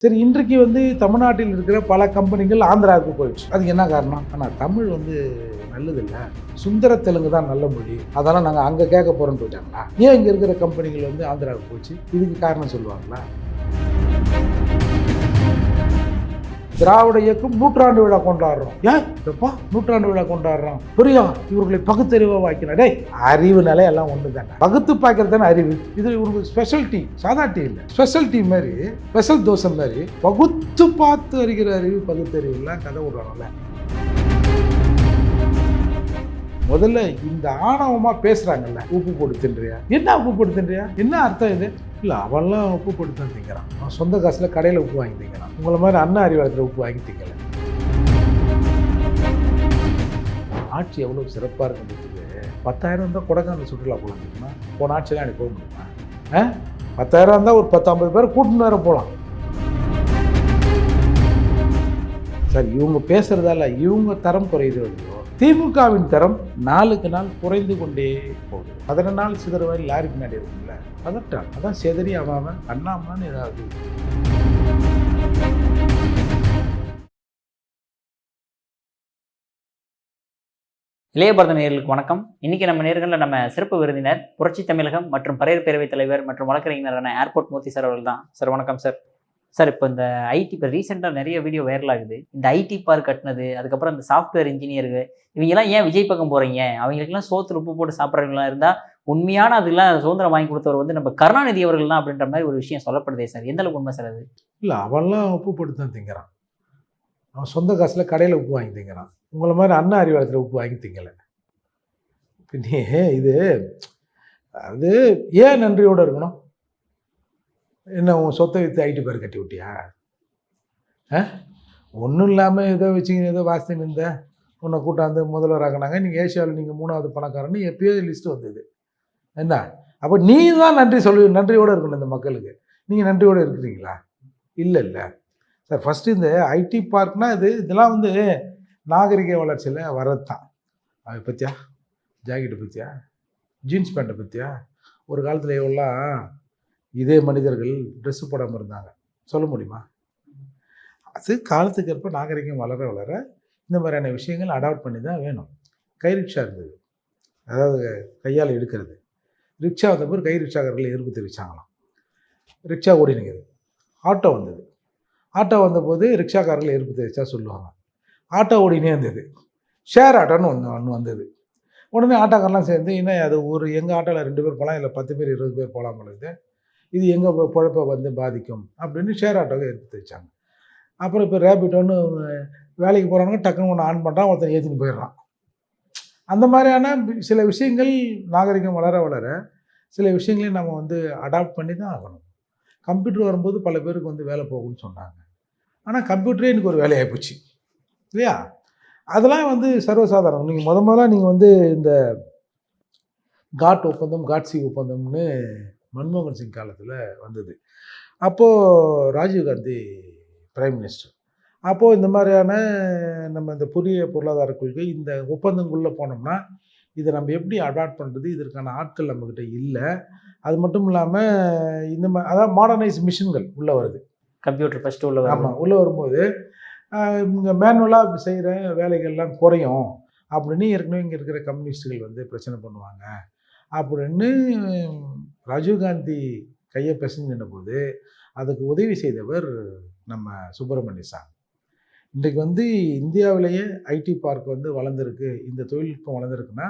சரி, இன்றைக்கு தமிழ்நாட்டில் இருக்கிற பல கம்பெனிகள் ஆந்திராவுக்கு போயிடுச்சு. அதுக்கு என்ன காரணம்? ஆனால் தமிழ் நல்லதில்லை, சுந்தர தெலுங்கு தான் நல்ல மொழி, அதெல்லாம் நாங்கள் அங்கே கேட்க போகிறோன்னு போயிட்டாங்களா? ஏன் இங்கே இருக்கிற கம்பெனிகள் ஆந்திராவுக்கு போச்சு? இதுக்கு காரணம் சொல்லுவாங்களா? திராவிட இயக்கம் நூற்றாண்டு விழா கொண்டாடுறோம். ஏன் எப்பா நூற்றாண்டு விழா கொண்டாடுறோம்? புரியா, இவர்களை பகுத்தறிவா வாக்கினா டே, அறிவு நிலை எல்லாம் ஒன்று தானே, பகுத்து பார்க்கறது தானே அறிவு. இது இவருக்கு ஸ்பெஷல் டீ, சாதா டீ இல்லை, ஸ்பெஷல் டீ மாதிரி, ஸ்பெஷல் தோசை மாதிரி பகுத்து பார்த்து அறிகிற அறிவு பகுத்தறிவுலாம் கதை விடுறாங்கல்ல. முதல்ல இந்த ஆணவமா பேசுறாங்கல்ல, உப்பு போட்டு தின்றியா, என்ன உப்பு போட்டு தின்றியா, என்ன அர்த்தம் இது? இல்லை, அவன்லாம் உப்பு போட்டு தான் திங்கிறான், அவன் சொந்த காசில் கடையில் உப்பு வாங்கி திங்கிறான். உங்களை மாதிரி அண்ணா அறிவாளத்தில் உப்பு வாங்கி திங்கலை. ஆட்சி எவ்வளோ சிறப்பாக இருக்குன்னு 10,000 இருந்தால் கொடைக்கானல் சுற்றுலா போகலாம் தெரியுமா? போன ஆட்சியெல்லாம் எனக்கு போக முடியுமா? 10,000 இருந்தால் ஒரு 10-50 பேர் கூட்டின்னு வேற போகலாம். சார், இவங்க பேசுறதால இவங்க தரம் குறையுது இல்லையோ, திமுகவின் தரம் நாளுக்கு நாள் குறைந்து கொண்டே போகுது. 14 நாள் சிதறுவாய் லாரிக்கு முன்னாடி இருக்குல்ல, அதட்டான், அதான் செதறி அவன் அண்ணாமான்னு ஏதாவது. இளைய பாரத நேயர்களுக்கு வணக்கம். இன்னைக்கு நம்ம நேர்களில் நம்ம சிறப்பு விருந்தினர் புரட்சி தமிழகம் மற்றும் பரையர் பேரவைத் தலைவர் மற்றும் வழக்கறிஞரான ஏர்போர்ட் மூர்த்தி சார் அவர்கள் தான். சார் வணக்கம் சார். சார், இப்போ இந்த ஐடி இப்போ ரீசெண்டாக நிறைய வீடியோ வைரல் ஆகுது. இந்த ஐடி பார்க் கட்டினது, அதுக்கப்புறம் இந்த சாஃப்ட்வேர் இன்ஜினியருக்கு இவங்கெல்லாம் ஏன் விஜய் பக்கம் போகிறீங்க? அவங்களுக்குலாம் சோத்துல உப்பு போட்டு சாப்பிட்றவங்களாம் இருந்தால் உண்மையான அதெல்லாம் சுதந்திரம் வாங்கி கொடுத்தவர் நம்ம கருணாநிதி அவர்கள் தான் அப்படின்ற மாதிரி ஒரு விஷயம் சொல்லப்படுதே சார். எந்த அளவுக்கு உண்மை சார் அது? இல்லை, அவன்லாம் உப்பு போட்டு தான் திங்கிறான், அவன் சொந்த காசில் கடையில் உப்பு வாங்கி திங்கிறான். உங்களை மாதிரி அண்ணா அறிவாளத்தில் உப்பு வாங்கி திங்கலை. பின்னே இது அது ஏன் நன்றியோடு இருக்கணும்? என்ன உன் சொத்தை விற்று ஐடி பேர் கட்டி விட்டியா? ஒன்றும் இல்லாமல் ஏதோ வச்சுக்கிங்க, ஏதோ வாசித்து இருந்த உன்னை கூட்டாந்து முதல்வராகினாங்க, நீங்கள் ஏசியாவில் நீங்கள் 3வது பணக்காரன்னு எப்பயோ லிஸ்ட்டு வந்தது. என்ன அப்போ நீ தான் நன்றியோடு இருக்கணும் இந்த மக்களுக்கு. நீங்கள் நன்றியோடு இருக்கிறீங்களா? இல்லை இல்லை சார். ஃபஸ்ட்டு இந்த ஐடி பார்க்னால் இதெல்லாம் நாகரிக வளர்ச்சியில் வர்றது தான். அதை பற்றியா, ஜாக்கெட்டை பற்றியா, ஜீன்ஸ் பேண்ட்டை பற்றியா? ஒரு காலத்தில் எவ்வளோலாம் இதே மனிதர்கள் ட்ரெஸ்ஸு போடாமல் இருந்தாங்க, சொல்ல முடியுமா? அது காலத்துக்கு ஏற்ப நாகரிகம் வளர வளர இந்த மாதிரியான விஷயங்கள் அடாப்ட் பண்ணி தான் வேணும். கை ரிக்ஷா இருந்தது, அதாவது கையால் எடுக்கிறது. ரிக்ஷா வந்த பிறகு கை ரிக்ஷாக்காரர்கள் எதிர்ப்பு தெரிவித்தாங்களாம். ரிக்ஷா ஓடினுங்கிறது. ஆட்டோ வந்தது. ஆட்டோ வந்தபோது ரிக்ஷாக்காரர்கள் எதிர்ப்பு தெரிவித்தா சொல்லுவாங்க. ஆட்டோ ஓடினே இருந்தது. ஷேர் ஆட்டோன்னு ஒன்று வந்தது. உடனே ஆட்டோக்காரெலாம் சேர்ந்து, இன்னும் அது எங்கள் ஆட்டோவில் 2 பேர் போகலாம், இல்லை 10 பேர் 20 பேர் போகலாம் பொழுது, இது எங்கள் பொழப்பை பாதிக்கும் அப்படின்னு ஷேர் ஆட்டோவை எடுத்து வச்சாங்க. அப்புறம் இப்போ ரேபிட்டோன்னு வேலைக்கு போகிறாங்க, டக்குன்னு ஒன்று ஆன் பண்ணுறான், ஒருத்தன் ஏற்றின்னு போயிடுறான். அந்த மாதிரியான சில விஷயங்கள் நாகரிகம் வளர வளர சில விஷயங்களையும் நம்ம அடாப்ட் பண்ணி தான் ஆகணும். கம்ப்யூட்டர் வரும்போது பல பேருக்கு வேலை போகும்னு சொன்னாங்க. ஆனால் கம்ப்யூட்டரே எனக்கு ஒரு வேலையாகி போச்சு இல்லையா? அதெல்லாம் சர்வசாதாரணம். நீங்கள் முதல்ல நீங்கள் இந்த காட் ஒப்பந்தம், காட்சி ஒப்பந்தம்னு மன்மோகன் சிங் காலத்தில் வந்தது. அப்போது ராஜீவ்காந்தி பிரைம் மினிஸ்டர். அப்போது இந்த மாதிரியான நம்ம இந்த புதிய பொருளாதார கொள்கை, இந்த ஒப்பந்தங்களுள்ளே போனோம்னா இதை நம்ம எப்படி அடாப்ட் பண்ணுறது, இதற்கான ஆட்கள் நம்மக்கிட்ட இல்லை. அது மட்டும் இல்லாமல் இந்த அதாவது மாடர்னைஸ் மிஷின்கள் உள்ளே வருது, கம்ப்யூட்டர் ஃபஸ்ட்டு உள்ள. ஆமாம், உள்ளே வரும்போது இங்கே மேனுவலாக செய்கிற வேலைகள்லாம் குறையும் அப்படின்னு ஏற்கனவே இங்கே இருக்கிற கம்யூனிஸ்ட்டுகள் பிரச்சனை பண்ணுவாங்க அப்படின்னு ராஜீவ்காந்தி கையை பிசைஞ்சின போது அதுக்கு உதவி செய்தவர் நம்ம சுப்பிரமணிய சாமி. இன்றைக்கு இந்தியாவிலேயே ஐடி பார்க் வளர்ந்துருக்கு, இந்த தொழில்நுட்பம் வளர்ந்துருக்குன்னா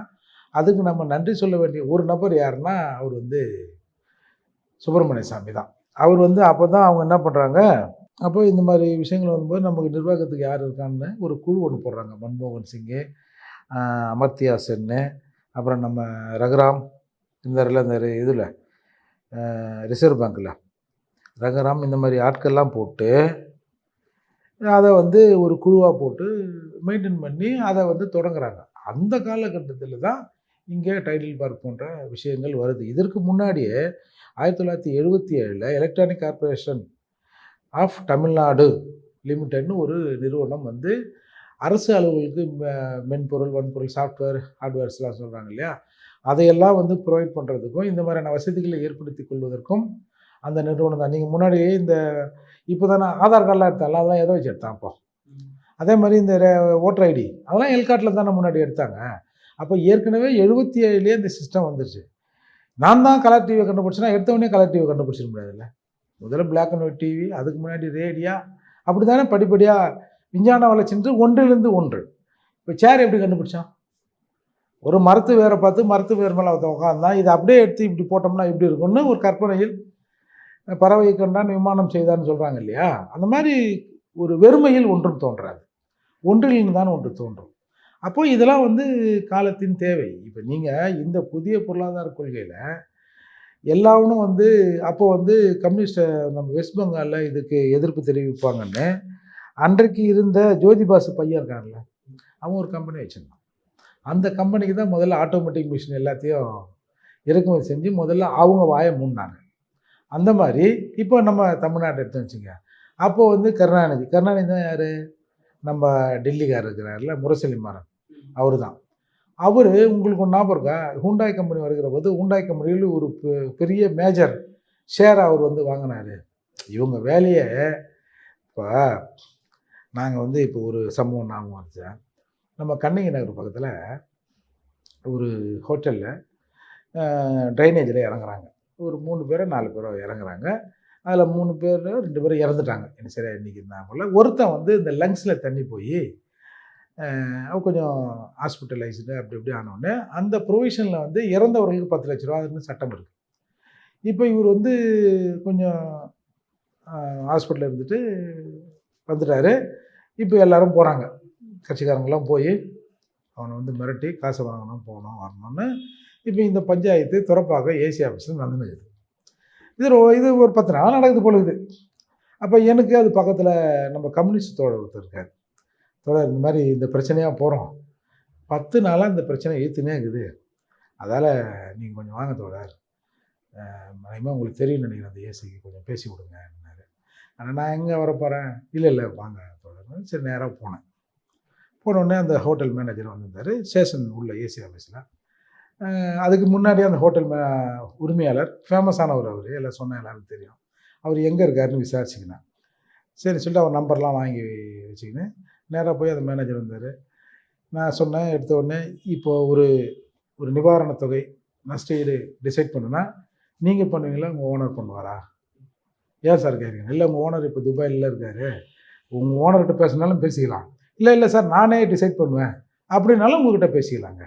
அதுக்கு நம்ம நன்றி சொல்ல வேண்டிய ஒரு நபர் யாருன்னா அவர் சுப்பிரமணிய சாமி தான். அவர் அப்போ தான் அவங்க என்ன பண்ணுறாங்க, அப்போ இந்த மாதிரி விஷயங்கள் வரும்போது நமக்கு நிர்வாகத்துக்கு யார் இருக்கான்னு ஒரு குழு ஒன்று போடுறாங்க. மன்மோகன் சிங்கு, அமர்த்தியா சென்னு, அப்புறம் நம்ம ரகுராம், இந்த இதில் ரிசர்வ் பேங்க்கில் ரகுராம், இந்த மாதிரி ஆட்கள்லாம் போட்டு அதை ஒரு குழுவாக போட்டு மெயின்டைன் பண்ணி அதை தொடங்குறாங்க. அந்த காலகட்டத்தில் தான் இங்கே டைட்டில் பார்க் போன்ற விஷயங்கள் வருது. இதற்கு முன்னாடியே 1977 எலக்ட்ரானிக் கார்பரேஷன் ஆஃப் தமிழ்நாடு லிமிடெட்னு ஒரு நிறுவனம் அரசு அலுவலர்களுக்கு மென்பொருள், வன்பொருள், சாஃப்ட்வேர், ஹார்ட்வேர்ஸ்லாம் சொல்கிறாங்க இல்லையா, அதையெல்லாம் ப்ரொவைட் பண்ணுறதுக்கும் இந்த மாதிரியான வசதிகளை ஏற்படுத்தி கொள்வதற்கும் அந்த நிறுவனம் தான். நீங்கள் முன்னாடி இந்த இப்போ தானே ஆதார் கார்டெலாம் எடுத்தால, அதெல்லாம் எதை வச்சு எடுத்தான் அப்போ? அதே மாதிரி இந்த ஓட்டர் ஐடி அதெல்லாம் எல்காட்டில் தானே முன்னாடி எடுத்தாங்க. அப்போ ஏற்கனவே 77லேயே இந்த சிஸ்டம் வந்துருச்சு. நான் தான் கலர் டிவியை கண்டுபிடிச்சேன்னா எடுத்தவொடனே கலர் டிவியை கண்டுபிடிச்சிட முடியாதுல்ல. முதல்ல பிளாக் அண்ட் ஒயிட் டிவி, அதுக்கு முன்னாடி ரேடியா, அப்படி தானே படிப்படியாக விஞ்ஞான வளர்ச்சின்று ஒன்றிலிருந்து ஒன்று. இப்போ சேர் எப்படி கண்டுபிடிச்சான்? ஒரு மரத்து வேரை பார்த்து மரத்து வேர் மேலே உட்காந்தான், இதை அப்படியே எடுத்து இப்படி போட்டோம்னா எப்படி இருக்கும்னு ஒரு கற்பனையில் பறவை கண்டான் விமானம் செய்தான்னு சொல்கிறாங்க இல்லையா? அந்த மாதிரி ஒரு வெறுமையில் ஒன்றும் தோன்றாது, ஒன்றிலிருந்து தான் ஒன்று தோன்றும். அப்போ இதெல்லாம் வந்து காலத்தின் தேவை. இப்போ நீங்கள் இந்த புதிய பொருளாதார கொள்கையில் எல்லாவனும் வந்து அப்போ வந்து கம்யூனிஸ்ட்டை நம்ம வெஸ்ட் பெங்காலில் இதுக்கு எதிர்ப்பு தெரிவிப்பாங்கன்னு அன்றைக்கு இருந்த ஜோதிபாசு பையன் இருக்கான்ல, அவன் ஒரு கம்பெனி வச்சுருந்தான். அந்த கம்பெனிக்கு தான் முதல்ல ஆட்டோமேட்டிக் மிஷின் எல்லாத்தையும் இறக்குமதி செஞ்சு முதல்ல அவங்க வாயை மூடினாங்க. அந்த மாதிரி இப்போ நம்ம தமிழ்நாட்டை எடுத்து வச்சுங்க. அப்போது வந்து கருணாநிதி தான் யார்? நம்ம டெல்லிக்கார் இருக்கிறார்ல, முரசொலி மாறன், அவர் தான். அவர் உங்களுக்கு ஒன்று ஞாபகம் இருக்கா? ஹூண்டாய் கம்பெனி வருகிற போது ஹூண்டாய் கம்பெனியில் ஒரு பெரிய மேஜர் ஷேர் அவர் வந்து வாங்கினார். இவங்க வேலையை இப்போ நாங்கள் வந்து இப்போ ஒரு சம்பவம் ஞாபகம் வந்துச்சு. நம்ம கண்ணகி நகர் பக்கத்தில் ஒரு ஹோட்டலில் ட்ரைனேஜில் இறங்குறாங்க. ஒரு 3 பேரோ 4 பேரோ இறங்குறாங்க. அதில் 3 பேர் 2 பேர் இறந்துட்டாங்க. என்ன சரியா இன்றைக்கி இருந்தால் போல். ஒருத்தன் வந்து இந்த லங்ஸில் தண்ணி போய் அவன் கொஞ்சம் ஹாஸ்பிட்டலைஸ்டு அப்படி இப்படி ஆனோடனே அந்த ப்ரொவிஷனில் வந்து இறந்தவர்களுக்கு 10 லட்ச ரூபா அதுன்னு சட்டம் இருக்குது. இப்போ இவர் வந்து கொஞ்சம் ஹாஸ்பிட்டலில் இருந்துட்டு வந்துட்டார். இப்போ எல்லோரும் போகிறாங்க, கட்சிக்காரங்களாம் போய் அவனை வந்து மிரட்டி காசை வாங்கணும், போகணும், வரணும்னு. இப்போ இந்த பஞ்சாயத்து துறப்பாக ஏசி ஆஃபீஸில் நடந்துக்குது. இது ஒரு 10 நாள் நடக்குது போல இருக்குது. அப்போ எனக்கு அது பக்கத்தில் நம்ம கம்யூனிஸ்ட் தோழர் ஒருத்தர் இருக்கார். தோழர், இந்த மாதிரி இந்த பிரச்சனையாக போகிறோம், 10 நாளாக இந்த பிரச்சனை இழுத்துனே இருக்குது, அதால் நீங்கள் கொஞ்சம் வாங்க தோழர், மயமாக உங்களுக்கு தெரியும் நினைக்கிறேன், அந்த ஏசிக்கு கொஞ்சம் பேசி கொடுங்கன்னாரு. ஆனால் நான் எங்கே வர போகிறேன்? இல்லை வாங்க தோழர். சரி, நேராக போனேன். போனோடனே அந்த ஹோட்டல் மேனேஜர் வந்திருந்தார், ஸ்டேஷன் உள்ள ஏசி ஆஃபீஸில். அதுக்கு முன்னாடியே அந்த ஹோட்டல் உரிமையாளர் ஃபேமஸானவர், அவர் எல்லாம் சொன்னால் எல்லாருக்கும் தெரியும். அவர் எங்கே இருக்காருன்னு விசாரிச்சிக்கினேன். சரி சொல்லிட்டு அவர் நம்பர்லாம் வாங்கி வச்சுக்கினேன். நேராக போய் அந்த மேனேஜர் வந்தார். நான் சொன்னேன், எடுத்த உடனே இப்போது ஒரு நிவாரணத் தொகை நஷ்டஈடு டிசைட் பண்ணுன்னா நீங்கள் பண்ணுவீங்களா, உங்கள் ஓனர் பண்ணுவாரா? ஏன் சார் கேட்குறீங்க? இல்லை, உங்கள் ஓனர் இப்போ துபாயில் இருக்கார், உங்கள் ஓனர்கிட்ட பேசினாலும் பேசிக்கலாம். இல்லை சார், நானே டிசைட் பண்ணுவேன் அப்படின்னாலும் உங்கள்கிட்ட பேசிக்கலாங்க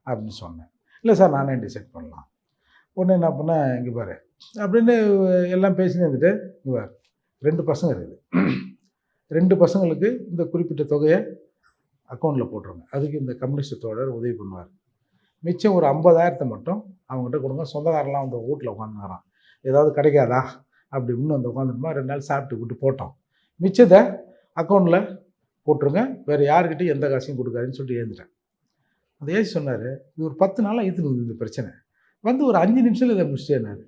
அப்படின்னு சொன்னேன். இல்லை சார், நானே டிசைட் பண்ணலாம். உடனே என்ன பண்ணேன், இங்கே பாரு அப்படின்னு எல்லாம் பேசினே இருந்துட்டு, இங்கே பாரு 2 பசங்க இருக்குது, 2 பசங்களுக்கு இந்த குறிப்பிட்ட தொகையை அக்கௌண்ட்டில் போட்டுருங்க, அதுக்கு இந்த கம்யூனிஸ்ட் தோழர் உதவி பண்ணுவார். மிச்சம் ஒரு 50,000 மட்டும் அவங்ககிட்ட கொடுங்க. சொந்தக்காரெலாம் வந்து வீட்டில் உட்காந்துக்கிறான், ஏதாவது கிடைக்காதா அப்படி இப்படின்னு வந்து உட்காந்துருமா, 2 நாள் சாப்பிட்டு விட்டு போட்டோம், மிச்சத்தை அக்கௌண்ட்டில் போட்டுருங்க, வேறு யாருக்கிட்டையும் எந்த காசையும் கொடுக்காதுன்னு சொல்லிட்டு ஏந்துட்டேன். அந்த ஏசி சொன்னார், இது ஒரு 10 நாளாக ஈத்துனுக்குது இந்த பிரச்சனை, வந்து ஒரு 5 நிமிஷத்தில் இதை முடிச்சிட்டேன்னாரு.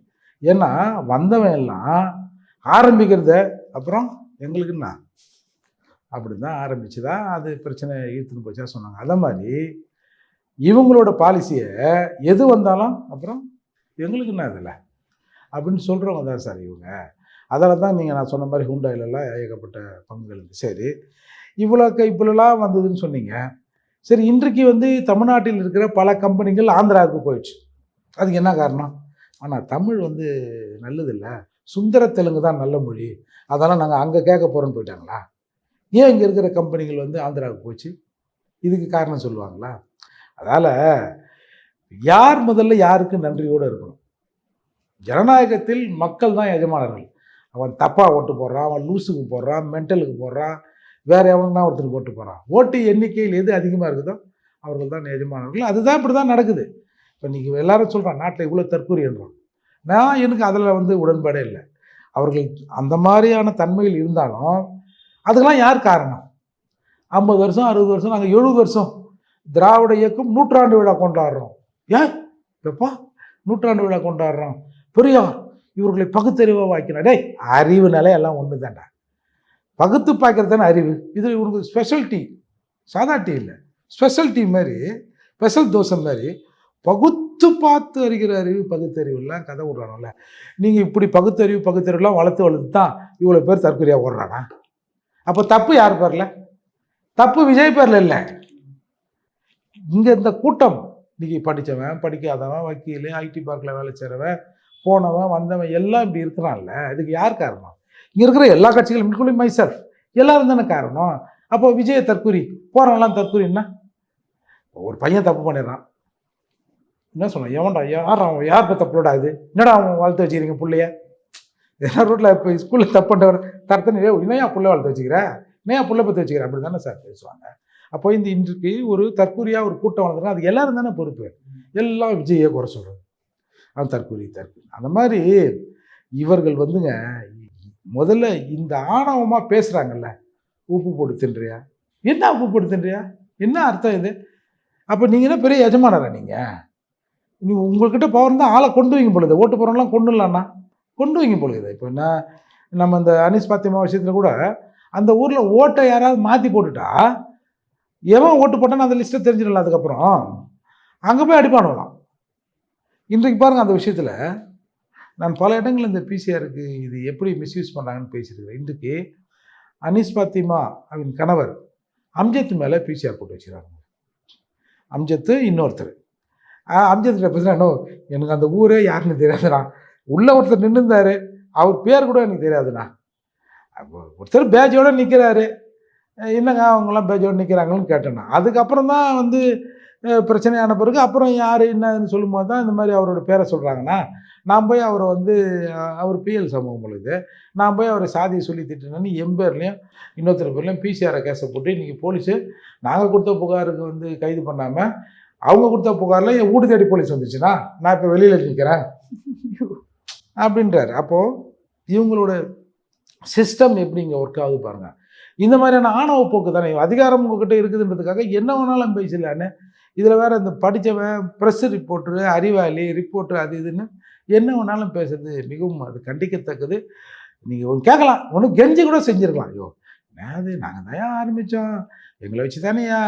ஏன்னா வந்தவன் எல்லாம் ஆரம்பிக்கிறத அப்புறம் எங்களுக்குன்னா அப்படி தான் ஆரம்பிச்சு தான் அது பிரச்சனை ஈர்த்துன்னு போச்சா சொன்னாங்க. அதே மாதிரி இவங்களோட பாலிசியை எது வந்தாலும் அப்புறம் எங்களுக்குன்னா அதில் அப்படின்னு சொல்கிறவங்க தான் சார் இவங்க. அதில் தான் நீங்கள் நான் சொன்ன மாதிரி ஹூண்டாயிலெல்லாம் ஏகப்பட்ட பங்குகள் இருக்குது. சரி, இப்போலாம் வந்ததுன்னு சொன்னீங்க. சரி, இன்றைக்கு வந்து தமிழ்நாட்டில் இருக்கிற பல கம்பெனிகள் ஆந்திராவுக்கு போயிடுச்சு. அதுக்கு என்ன காரணம்? ஆனால் தமிழ் வந்து நல்லதில்லை, சுந்தர தெலுங்கு தான் நல்ல மொழி, அதெல்லாம் நாங்கள் அங்கே கேட்க போகிறோன்னு போயிட்டாங்களா? ஏன் இங்கே இருக்கிற கம்பெனிகள் வந்து ஆந்திராவுக்கு போச்சு? இதுக்கு காரணம் சொல்லுவாங்களா? அதால் யார் முதல்ல யாருக்கு நன்றியோடு இருக்கணும். ஜனநாயகத்தில் மக்கள் தான் எஜமானர்கள். அவன் தப்பாக ஓட்டு போடுறான், அவன் லூஸுக்கு போடுறான், மென்டலுக்கு போடுறான், வேறு எவனுக்கு தான் ஒருத்தருக்கு ஓட்டு போகிறான். ஓட்டு எண்ணிக்கையில் எது அதிகமாக இருக்குதோ அவர்கள் தான் எஜமானர்கள். அதுதான் இப்படி தான் நடக்குது. இப்போ நீங்கள் எல்லாரும் சொல்கிறான் நாட்டில் இவ்வளோ தற்கொலை என்றோம். எனக்கு அதில் வந்து உடன்பாடே இல்லை. அவர்கள் அந்த மாதிரியான தன்மையில் இருந்தாலும் அதுக்கெல்லாம் யார் காரணம்? 50 வருஷம் 60 வருஷம், நாங்கள் 70 வருஷம் திராவிட இயக்கம் 100ஆண்டு விழா கொண்டாடுறோம். ஏன் எப்பா 100ஆண்டு விழா கொண்டாடுறோம்? பெரியார் இவர்களை பகுத்தறிவாக வாய்க்கிறார். டேய், அறிவு நிலை எல்லாம் ஒன்று தான்டா, பகுத்து பார்க்கறது தானே அறிவு. இது இவருக்கு ஸ்பெஷல் டீ, சாதா டீ இல்லை, ஸ்பெஷல் டீ மாதிரி, ஸ்பெஷல் தோசை மாதிரி உத்து பார்த்து அறிகிற அறிவு பகுத்தறிவுலாம் கதை விடுறாங்கல்ல. நீங்கள் இப்படி பகுத்தறிவுலாம் வளர்த்து தான் இவ்வளோ பேர் தற்கொலையாக ஓடுறானா? அப்போ தப்பு யார் பேரில்? தப்பு விஜய் பேரில் இல்லை. இங்கே இந்த கூட்டம் இன்னைக்கு படித்தவன் படிக்காதவன் வக்கீல் ஐடி பார்க்கில் வேலை செய்கிறவன் போனவன் வந்தவன் எல்லாம் இப்படி இருக்கிறான்ல, இதுக்கு யார் காரணம்? இங்கே இருக்கிற எல்லா கட்சிகளும் இன்க்ளூடிங் மை செல்ஃப் எல்லாரும் தானே காரணம். அப்போ விஜய தற்கொலை போகிறவங்களாம் தற்கொலைன்னா ஒரு பையன் தப்பு பண்ணிடுறான், என்ன சொல்லலாம், எவன்டா யார் இப்போ தப்போட ஆகுது, என்னடா அவன் வளர்த்து வச்சுக்கிறீங்க பிள்ளைய? எல்லா ரோட்டில் இப்போ ஸ்கூலில் தப்பு பண்ணுறவர் தரத்தனே இன்னையா புள்ள வளர்த்து வச்சுக்கிற, இன்னையா புள்ள பற்றி வச்சுக்கிற, அப்படி தானே சார் பேசுவாங்க. அப்போ இன்றைக்கு ஒரு தற்கொலையாக ஒரு கூட்டம் வளர்ந்துன்னா அது எல்லாரும் தானே பொறுப்பு. எல்லாம் விஜயை குறை சொல்கிறது, அவன் தற்கொலை அந்த மாதிரி. இவர்கள் வந்துங்க முதல்ல இந்த ஆணவமாக பேசுகிறாங்கல்ல, உப்பு போட்டு தின்றியா, என்ன உப்பு போட்டு தின்றியா, என்ன அர்த்தம் இது? அப்போ நீங்கள் என்ன பெரிய எஜமானரா? நீங்கள் உங்கள்கிட்ட பவர் இருந்தால் ஆளை கொண்டு வைங்க பொழுது, ஓட்டு போகிறவங்களாம் கொண்டுலான்னா கொண்டு வைங்க பொழுது. இப்போ என்ன நம்ம இந்த அனீஸ் பாத்திமா விஷயத்தில் கூட அந்த ஊரில் ஓட்டை யாராவது மாற்றி போட்டுட்டா எவன் ஓட்டு போட்டான்னு அந்த லிஸ்ட்டை தெரிஞ்சிடலாம். அதுக்கப்புறம் அங்கே போய் அடிப்பானுலாம். இன்றைக்கு பாருங்கள் அந்த விஷயத்தில் நான் பல இடங்களில் இந்த பிசிஆருக்கு இது எப்படி மிஸ்யூஸ் பண்ணுறாங்கன்னு பேசியிருக்கிறேன். இன்றைக்கு அனீஸ் பாத்திமா அவன் கணவர் அம்ஜத் மேலே பிசிஆர் போட்டு வச்சுக்கிறாங்க. அம்ஜத்து இன்னொருத்தர் அம்ஜத்திட்ட பேசுகிறேன், எனக்கு அந்த ஊரே யாருன்னு தெரியாதுண்ணா, உள்ள ஒருத்தர் நின்றுந்தார், அவர் பேர் கூட எனக்கு தெரியாதுண்ணா, ஒருத்தர் பேஜோடு நிற்கிறாரு, என்னங்க அவங்களாம் பேஜோடு நிற்கிறாங்கன்னு கேட்டேண்ணா. அதுக்கப்புறம் தான் வந்து பிரச்சனையான பிறகு அப்புறம் யார் என்னன்னு சொல்லும்போது தான் இந்த மாதிரி அவரோட பேரை சொல்கிறாங்கண்ணா. நான் போய் அவரை வந்து அவர் பிஎல் சமூகம் பொழுது நான் போய் அவரை சாதியை சொல்லி திட்டேன்னு என் பேர்லேயும் இன்னொருத்தர் பேர்லையும் பிசிஆரை கேஸை போட்டு இன்றைக்கி போலீஸு நாங்கள் கொடுத்த புகாருக்கு வந்து கைது பண்ணாமல் அவங்க கொடுத்த புகாரில் என் வீடு தேடி போலீஸ் வந்துச்சுன்னா நான் இப்போ வெளியில் நிற்கிறேன் அப்படின்றாரு. அப்போது இவங்களோட சிஸ்டம் எப்படி இங்கே ஒர்க் ஆகுது பாருங்கள். இந்த மாதிரியான ஆணவ போக்கு தானே, அதிகாரம் உங்ககிட்ட இருக்குதுன்றதுக்காக என்ன வேணாலும் பேசலான்னு. இதில் வேறு இந்த படித்தவன் ப்ரெஸ் ரிப்போர்ட்ரு அறிவாளி ரிப்போர்ட்ரு அது இதுன்னு என்ன வேணாலும் பேசுறது மிகவும் அது கண்டிக்கத்தக்கது. நீங்கள் ஒன்று கேட்கலாம், ஒன்று கெஞ்சி கூட செஞ்சுருக்கலாம், ஐயோ அது நாங்கள் தான் ஆரம்பித்தோம், எங்களை வச்சு தானேயா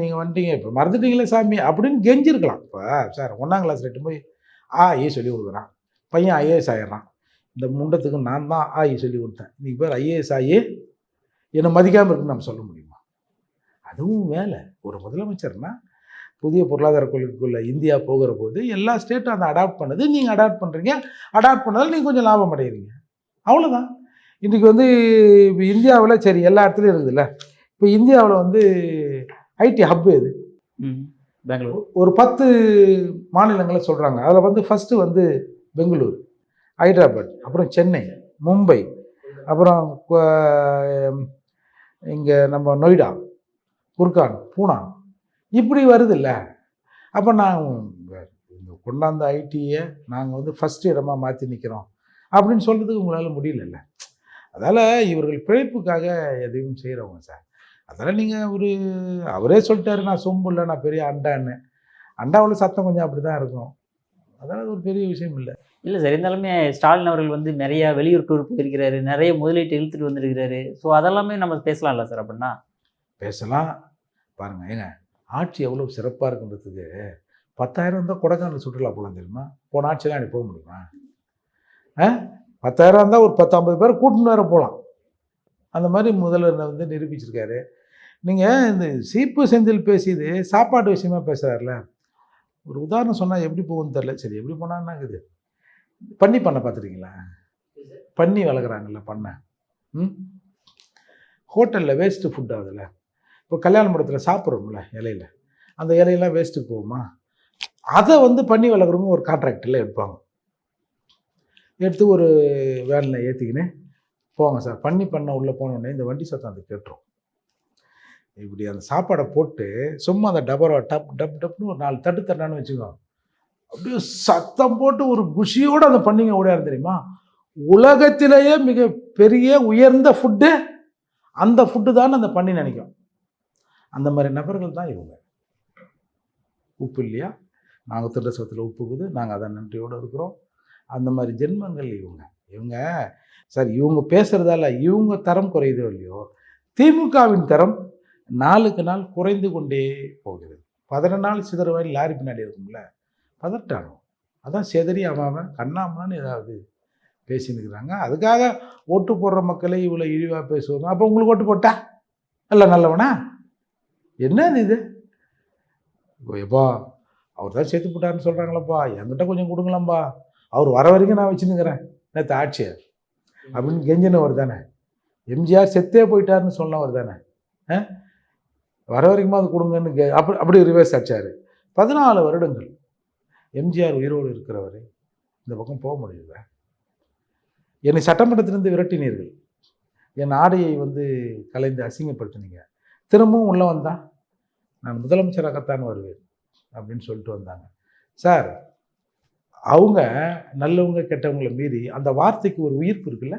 நீங்கள் வந்துட்டீங்க, இப்போ மறந்துட்டீங்களே சாமி அப்படின்னு கெஞ்சிருக்கலாம். இப்போ சார் 1ஆம் கிளாஸ் ரெட்டு போய் ஏ சொல்லி கொடுக்குறான், பையன் ஐஏஎஸ் ஆகிடுறான், இந்த முண்டத்துக்கு நான் தான் சொல்லி கொடுத்தேன், இன்றைக்கி பேர் ஐஏஎஸ் ஆகி என்னை மதிக்காமல் இருக்குன்னு நம்ம சொல்ல முடியுமா? அதுவும் வேலை. ஒரு முதலமைச்சர்னா புதிய பொருளாதார கொள்கைக்குள்ள இந்தியா போகிற போது எல்லா ஸ்டேட்டும் அதை அடாப்ட் பண்ணுது, நீங்கள் அடாப்ட் பண்ணுறீங்க, அடாப்ட் பண்ணதால் நீங்கள் கொஞ்சம் லாபம் அடைகிறீங்க, அவ்வளோதான். இன்றைக்கி வந்து இப்போ இந்தியாவில் சரி எல்லா இடத்துலையும் இருக்குதுல்ல, இப்போ இந்தியாவில் வந்து ஐடி ஹப் எது? பெங்களூர். ஒரு 10 மாநிலங்களை சொல்கிறாங்க, அதில் வந்து ஃபஸ்ட்டு வந்து பெங்களூர், ஹைதராபாத், அப்புறம் சென்னை, மும்பை, அப்புறம் இங்கே நம்ம நொய்டா, குர்கான், பூனா, இப்படி வருது இல்லை. அப்போ இந்த கொண்டாந்த ஐடியை நாங்கள் வந்து ஃபஸ்ட்டு இடமா மாற்றி நிற்கிறோம் அப்படின்னு சொல்கிறதுக்கு உங்களால் முடியலல்ல. அதால் இவர்கள் பிழைப்புக்காக எதையும் செய்கிறவங்க சார். அதனால் நீங்கள் அவரே சொல்லிட்டாரு, நான் சொம்பு இல்லை, நான் பெரிய அண்டான்னு. அண்டாவில் சத்தம் கொஞ்சம் அப்படி தான் இருக்கும், அதனால் ஒரு பெரிய விஷயம் இல்லை. இல்லை சார், இருந்தாலுமே ஸ்டாலின் அவர்கள் வந்து நிறைய வெளியூர் டூர் போயிருக்கிறாரு, நிறைய முதலீட்டு இழுத்துட்டு வந்துருக்கிறாரு. ஸோ அதெல்லாமே நம்ம பேசலாம்ல சார்? அப்படின்னா பேசலாம். பாருங்கள் ஏங்க, ஆட்சி எவ்வளோ சிறப்பாக இருக்குன்றதுக்கு 10,000 தான் கொடைக்கானல் சுற்றுலா போகலாம் தெரியுமா? போன ஆட்சியெலாம் எனக்கு போக முடியுமா? 10,000 இருந்தால் ஒரு 10-50 பேர் கூட்டின்னு வேறு போகலாம். அந்த மாதிரி முதல்வர் வந்து நிரூபிச்சிருக்காரு. நீங்கள் இந்த சீப்பு செந்தில் பேசியது சாப்பாட்டு விஷயமா பேசுகிறார்ல, ஒரு உதாரணம் சொன்னால் எப்படி போகும்னு தெரில. சரி எப்படி போனான்னாக்குது, பன்னி பண்ணை பார்த்துருக்கீங்களா? பன்னி வளர்க்குறாங்கல்ல பண்ணை, ஹோட்டலில் வேஸ்ட்டு ஃபுட் ஆகுதுல்ல. இப்போ கல்யாண மண்டபத்தில் சாப்பிட்றோம்ல இலையில, அந்த இலையெல்லாம் வேஸ்ட்டுக்கு போகுமா? அதை வந்து பன்னி வளர்க்குறவங்க ஒரு கான்ட்ராக்டில் எடுப்பாங்க, எடுத்து ஒரு வேனில் ஏற்றிக்கின்னு போங்க சார். பன்னி பண்ணை உள்ளே போனோடனே இந்த வண்டி சத்தம் அது கேட்டுரும். இப்படி அந்த சாப்பாடை போட்டு சும்மா அந்த டபரா டப் டப் டப்னு ஒரு 4 தட்டு தட்டான்னு வச்சுக்கோ, அப்படியே சத்தம் போட்டு ஒரு குஷியோடு அந்த பண்ணிங்க ஓடியாரு தெரியுமா? உலகத்திலேயே மிக பெரிய உயர்ந்த ஃபுட்டு அந்த ஃபுட்டு தான் அந்த பண்ணி நினைக்கும். அந்த மாதிரி நபர்கள் தான் இவங்க. உப்பு இல்லையா, நாங்கள் திட்ட சத்தில் உப்பு இருக்குது, நாங்கள் அதை நன்றியோடு இருக்கிறோம். அந்த மாதிரி ஜென்மங்கள் இவங்க சார். இவங்க பேசுகிறதால இவங்க தரம் குறையுதோ இல்லையோ, திமுகவின் தரம் நாளுக்கு நாள் குறைந்து கொண்டே போகிறது. 14 நாள் சிதறுவாயில் லாரி பின்னாடி இருக்கும்ல, பதட்டானோ அதான் செதறி அவன் கண்ணாமன்னு ஏதாவது பேசின்னு இருக்கிறாங்க. அதுக்காக ஓட்டு போடுற மக்களை இவ்வளோ இழிவாக பேசுவாங்க. அப்போ உங்களுக்கு ஓட்டு போட்டா இல்லை நல்லவனா? என்னது இது? எப்பா அவர் தான் சேர்த்து போட்டாருன்னு சொல்கிறாங்களப்பா, என்கிட்ட கொஞ்சம் கொடுங்களாம்பா, அவர் வர வரைக்கும் நான் வச்சுன்னுக்கிறேன் நேற்று ஆட்சியை அப்படின்னு கெஞ்சினவர் தானே. எம்ஜிஆர் செத்தே போயிட்டாருன்னு சொன்னவர் தானே. வர வரைக்குமா அது கொடுங்கன்னு அப்படி ரிவர்ஸ் அடிச்சார். 14 வருடங்கள் எம்ஜிஆர் உயிரோடு இருக்கிறவரை இந்த பக்கம் போக முடியல. என்னை சட்டமன்றத்திலிருந்து விரட்டினீர்கள், என் ஆடையை கலைந்து அசிங்கப்படுத்தினீங்க, திரும்பவும் உள்ளே வந்தால் நான் முதலமைச்சராகத்தான் வருவேன் அப்படின்னு சொல்லிட்டு வந்தாங்க. சார், அவங்க நல்லவங்க கெட்டவங்களை மீறி அந்த வார்த்தைக்கு ஒரு உயிர்ப்பு இருக்குல்ல.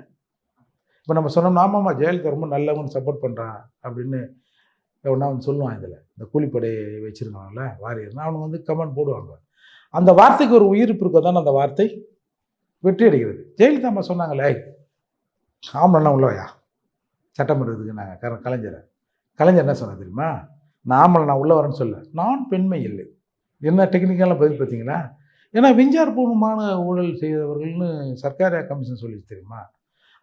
இப்போ நம்ம சொன்னோம்னா ஆமாம்மா ஜெயலலிதா ரொம்ப நல்லவங்கன்னு சப்போர்ட் பண்ணுறான் அப்படின்னு எவனா சொல்லுவான். இதில் இந்த கூலிப்படையை வச்சுருக்காங்கல்ல வாரியர்னா அவனுங்க கமெண்ட் போடுவாங்க. அந்த வார்த்தைக்கு ஒரு உயிர்ப்பு இருக்க தான் அந்த வார்த்தை வெற்றி அடைகிறது. ஜெயலலிதா அம்மா சொன்னாங்களே, ஆம்பளன்னா உள்ளவையா சட்டமன்றத்துக்கு நாங்கள் கலைஞர் என்ன சொன்ன தெரியுமா, நான் ஆம்பளை நான் உள்ள வரேன்னு சொல்ல, நான் பெண்மை இல்லை. என்ன டெக்னிக்கலாக பதில் பார்த்தீங்களா? ஏன்னா விஞ்ஞானபூர்வமான ஊழல் செய்தவர்கள்னு சர்க்காரியா கமிஷன் சொல்லி தெரியுமா.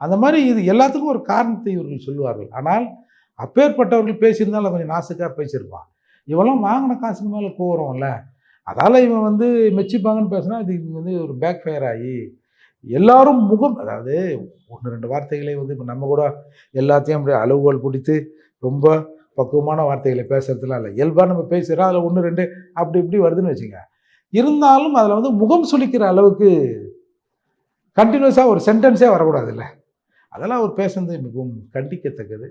அந்த மாதிரி இது எல்லாத்துக்கும் ஒரு காரணத்தை இவர்கள் சொல்லுவார்கள். ஆனால் அப்பேற்பட்டவர்கள் பேசியிருந்தாலும் கொஞ்சம் நாசுக்காக பேசியிருப்பான். இவெல்லாம் வாங்கின காசுக்கு மேலே கோவரம்ல, அதால் இவன் மெச்சிப்பாங்கன்னு பேசினா இது ஒரு பேக் ஃபயர் ஆகி எல்லாரும் முகம், அதாவது 1-2 வார்த்தைகளை இப்போ நம்ம கூட எல்லாத்தையும் அப்படியே அளவுகோல் பிடித்து ரொம்ப பக்குவமான வார்த்தைகளை பேசுறதுலாம் இல்லை. இயல்பாக நம்ம பேசுகிறோம், அதில் 1-2 அப்படி இப்படி வருதுன்னு வச்சுங்க. இருந்தாலும் அதில் முகம் சுளிக்கிற அளவுக்கு கண்டினியூஸாக ஒரு சென்டென்ஸே வரக்கூடாது இல்லை. அதெல்லாம் அவர் பேசுனது மிகவும் கண்டிக்கத்தக்கது.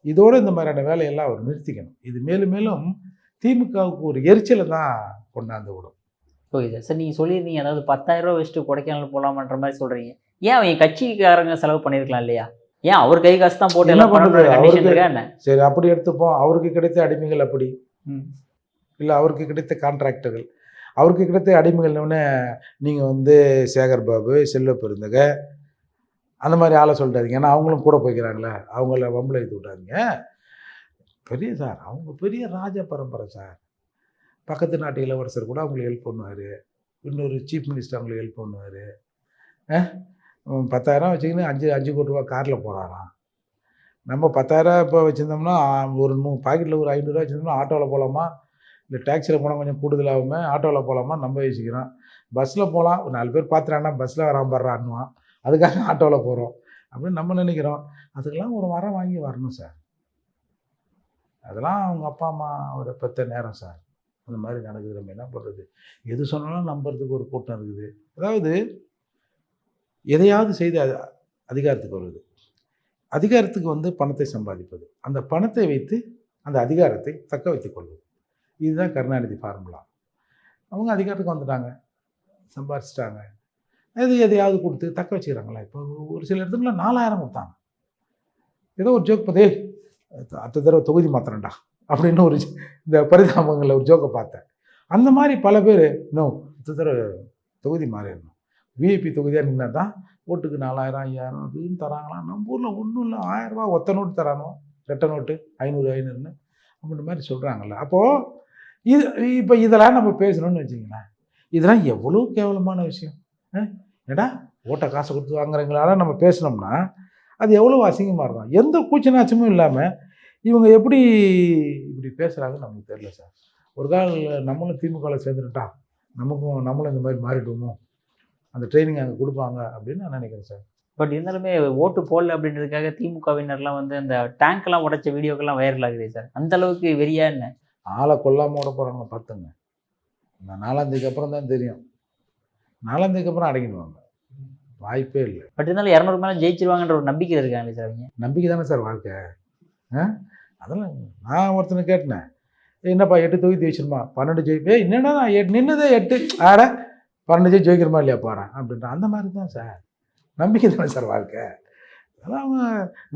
இதோடு இந்த மாதிரியான வேலையெல்லாம் அவர் நிறுத்திக்கணும். இது மேலும் மேலும் திமுகவுக்கு ஒரு எரிச்சலை தான் கொண்டாந்து விடும். ஓகே சார், நீங்கள் சொல்லியிருந்தீங்க, அதாவது 10,000 ரூபா வச்சுட்டு கொடைக்கானல் போகலாமன்ற மாதிரி சொல்கிறீங்க. ஏன் அவங்க கட்சிக்காரங்க செலவு பண்ணியிருக்கலாம் இல்லையா? ஏன் அவர் கை காசு தான் போட்டு எல்லாம் பண்ணுறது என்ன? சரி, அப்படி எடுத்துப்போம். அவருக்கு கிடைத்த அடிமைகள் அப்படி இல்லை, அவருக்கு கிடைத்த கான்ட்ராக்டர்கள், அவருக்கு கிடைத்த அடிமைகள்னு நீங்கள் சேகர் பாபு, செல்வ பெருந்தக அந்த மாதிரி ஆளை சொல்லிட்டாதீங்க. ஏன்னா அவங்களும் கூட போய்க்கிறாங்களே, அவங்கள வம்பளை எடுத்து விட்டாதீங்க. பெரிய சார், அவங்க பெரிய ராஜ பரம்பரை சார். பக்கத்து நாட்டு இளவரசர் கூட அவங்களுக்கு ஹெல்ப் பண்ணுவார், இன்னொரு சீஃப் மினிஸ்டர் அவங்களுக்கு ஹெல்ப் பண்ணுவார். 10,000 வச்சுக்கின்னு 5 கோடி ரூபா காரில் போகிறாராம். நம்ம 10,000 இப்போ வச்சுருந்தோம்னா ஒரு பாக்கெட்டில் ஒரு 500 ரூபா வச்சுருந்தோம்னா ஆட்டோவில் போகலாமா, இல்லை டாக்ஸியில் போனால் கொஞ்சம் கூடுதலாகுமே, ஆட்டோவில் போகலாமா நம்ம யோசிக்கிறோம். பஸ்ஸில் போகலாம், ஒரு 4 பேர் பார்த்துறான்னா பஸ்ஸில் வராமல் படுறான்னுவான், அதுக்காக ஆட்டோவில் போகிறோம் அப்படின்னு நம்ம நினைக்கிறோம். அதுக்கெல்லாம் ஒரு வரம் வாங்கி வரணும் சார். அதெல்லாம் அவங்க அப்பா அம்மா அவரை பெற்ற நேரம் சார். அந்த மாதிரி நடக்குது. நம்ம என்ன பண்ணுறது? எது சொன்னாலும் நம்புறதுக்கு ஒரு கூட்டம் இருக்குது. அதாவது எதையாவது செய்து அதிகாரத்துக்கு வருது. அதிகாரத்துக்கு பணத்தை சம்பாதிப்பது, அந்த பணத்தை வைத்து அந்த அதிகாரத்தை தக்க வைத்துக் கொள்வது. இதுதான் கருணாநிதி ஃபார்முலா. அவங்க அதிகாரத்துக்கு வந்துட்டாங்க, சம்பாதிச்சிட்டாங்க, எதையாவது கொடுத்து தக்க வச்சுக்கிறாங்களா. இப்போ ஒரு சில இடத்துல 4,000 கொடுத்தாங்க. ஏதோ ஒரு ஜோக் பார்த்தே, அடுத்த தடவை தொகுதி மாத்திரண்டா அப்படின்னு ஒரு இந்த பரிதாபங்களில் ஒரு ஜோக்கை பார்த்தேன். அந்த மாதிரி பல பேர் இன்னும் அடுத்த தடவை தொகுதி மாறிடணும், விஐபி தொகுதியாக நின்னா தான் ஓட்டுக்கு 4,000 5,000 அதுன்னு தராங்களாம். நம்ம ஊரில் ஒன்றும் இல்லை, 1000 ரூபா ஒத்த நோட்டு தரானோ, ரெட்டை நோட்டு 500 அப்படின்ற மாதிரி சொல்கிறாங்கல்ல. அப்போது இப்போ இதெல்லாம் நம்ம பேசணும்னு வச்சிங்களேன், இதெல்லாம் எவ்வளோ கேவலமான விஷயம். ஏடா ஓட்டை காசை கொடுத்து வாங்குறவங்களால நம்ம பேசினோம்னா அது எவ்வளோ அசிங்கமாக இருக்கும். எந்த கூச்சநாச்சமும் இல்லாமல் இவங்க எப்படி இப்படி பேசுகிறாங்கன்னு நமக்கு தெரியல சார். ஒரு கால் நம்மளும் திமுகவில் சேர்ந்துட்டா நம்மளும் இந்த மாதிரி மாறிடுவோமோ, அந்த ட்ரைனிங் அங்கே கொடுப்பாங்க அப்படின்னு நான் நினைக்கிறேன் சார். பட் இருந்தாலுமே ஓட்டு போடல அப்படின்றதுக்காக திமுகவினர்லாம் அந்த டேங்க்லாம் உடைச்ச வீடியோக்கெல்லாம் வைரல் ஆகுது சார். அந்த அளவுக்கு வெறியா என்ன? ஆளை கொல்லாமல் விட போகிறாங்க பார்த்துங்க. இந்த 4ஆம் தேதிக்கு அப்புறம் தான் தெரியும். 4ஆம் தேதிக்கு அப்புறம் அடங்கிடுவாங்க, வாய்ப்பே இல்லை. பட் இருந்தாலும் 200 மேலே ஜெயிச்சிருவாங்கன்ற ஒரு நம்பிக்கை இருக்காங்க சார். அவங்க நம்பிக்கை தானே சார் வாழ்க்கை. அதெல்லாம் நான் ஒருத்தனை கேட்டேன், என்னப்பா 8 தொகுதி ஜெயிச்சிருமா, 12 ஜெயிப்பே, என்னென்னா நான் நின்னதே 8 ஆட 12 ஜெயிக்கிறமா இல்லையா போகிறேன் அப்படின்ற அந்த மாதிரி தான் சார். நம்பிக்கை தானே சார் வாழ்க்கை. அதெல்லாம் அவங்க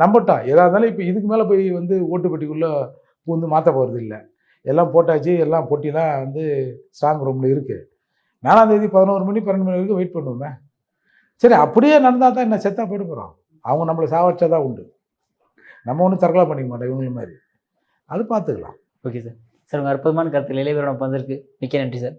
நம்பட்டான். எதாக இருந்தாலும் இப்போ இதுக்கு மேலே போய் ஓட்டு பெட்டிக்குள்ளே பூந்து மாற்ற போகிறது இல்லை. எல்லாம் போட்டாச்சு, எல்லாம் பொட்டிலாம் ஸ்ட்ராங் ரூமில் இருக்குது. 4ஆம் தேதி 11 மணி 12 மணி வரைக்கும் வெயிட் பண்ணுவோமே. சரி, அப்படியே நடந்தால் தான் என்ன செத்தாக போயிட்டு போகிறோம். அவங்க நம்மளை சாவடிச்சா தான் உண்டு. நம்ம ஒன்றும் தற்கொலை பண்ணிக்க மாட்டோம் இவங்கள மாதிரி. அது பார்த்துக்கலாம். Okay sir. சார், உங்கள் அற்புதமான கருத்தில் இளையவரிடம் வந்திருக்கு. மிக்க நன்றி சார்.